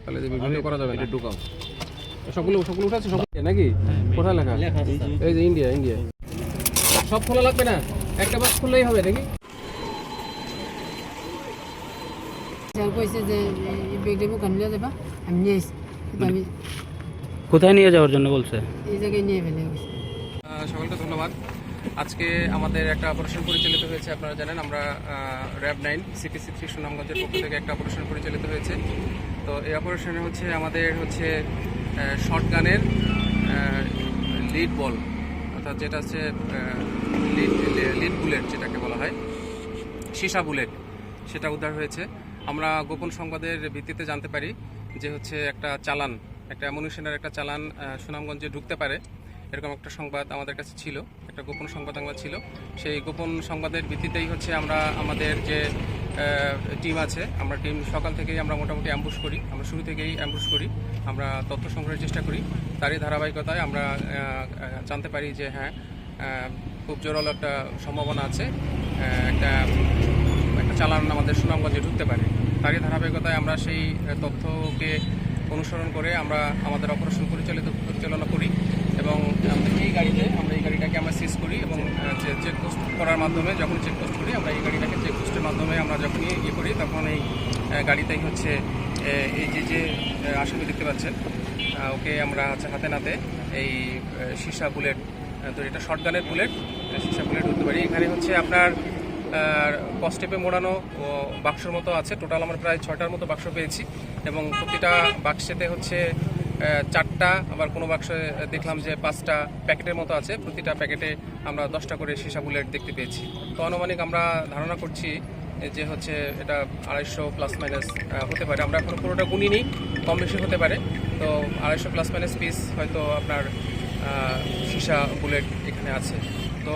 তাহলে ভিডিও করা যাবে না, ঢুকাও। সবগুলো উঠাচ্ছে সব নাকি? কোথায় লেখা? এই যে ইন্ডিয়া। সব খোলা লাগবে না, একটা বাক্স খুললেই হবে নাকি? কোথায় নিয়ে যাওয়ার জন্য বলছে? সকলকে ধন্যবাদ। আজকে আমাদের একটা অপারেশন পরিচালিত হয়েছে। আপনারা জানেন আমরা র্যাব 9 CPC 3 সুনামগঞ্জের পক্ষ থেকে একটা অপারেশন পরিচালিত হয়েছে। তো এই অপারেশনে আমাদের শর্টগানের লিড বল, অর্থাৎ যেটা হচ্ছে লিড বুলেট যেটাকে বলা হয়, সীসা বুলেট, সেটা উদ্ধার হয়েছে। আমরা গোপন সংবাদের ভিত্তিতে জানতে পারি যে একটা অ্যামুনিশনের একটা চালান সুনামগঞ্জে ঢুকতে পারে, এরকম একটা সংবাদ আমাদের কাছে ছিল, একটা গোপন সংবাদ ছিল। সেই গোপন সংবাদের ভিত্তিতেই আমরা আমাদের যে টিম আছে, আমরা টিম সকাল থেকেই আমরা মোটামুটি অ্যাম্বুশ করি, আমরা শুরু থেকেই অ্যাম্বুশ করি, আমরা তথ্য সংগ্রহের চেষ্টা করি। তারই ধারাবাহিকতায় আমরা জানতে পারি যে হ্যাঁ, খুব জোরালো একটা সম্ভাবনা আছে, একটা চালান আমাদের সুনামগঞ্জে ঢুকতে পারে। তারই ধারাবাহিকতায় আমরা সেই তথ্যকে অনুসরণ করে আমরা আমাদের অপারেশন পরিচালনা করি এবং এই গাড়িটাকে আমরা সিজ করি এবং চেকপোস্ট করার মাধ্যমে, যখন চেকপোস্ট করি আমরা এই গাড়িটাকে চেকপোস্টের মাধ্যমে আমরা যখনই করি, তখন এই গাড়িতেই এই যে আসামি দেখতে পাচ্ছেন, ওকে আমরা হাতে নাতে এই সীসা বুলেট, তো এটা শর্টগানের বুলেট, সীসা বুলেট ধরতে পারি। এখানে আপনার কস্টেপে মোড়ানো বাক্সর মতো আছে। টোটাল আমরা প্রায় 6টার মতো বাক্স পেয়েছি এবং প্রতিটা বাক্সেতে 4টা, আবার কোনো বাক্সে দেখলাম যে 5টা প্যাকেটের মতো আছে। প্রতিটা প্যাকেটে আমরা 10টা করে সীসা বুলেট দেখতে পেয়েছি। তো আনুমানিক আমরা ধারণা করছি যে এটা 250 প্লাস মাইনাস হতে পারে। আমরা এখনো পুরোটা গুনিনি, কম বেশি হতে পারে। তো 250 প্লাস মাইনাস পিস হয়তো আপনার সীসা বুলেট এখানে আছে। তো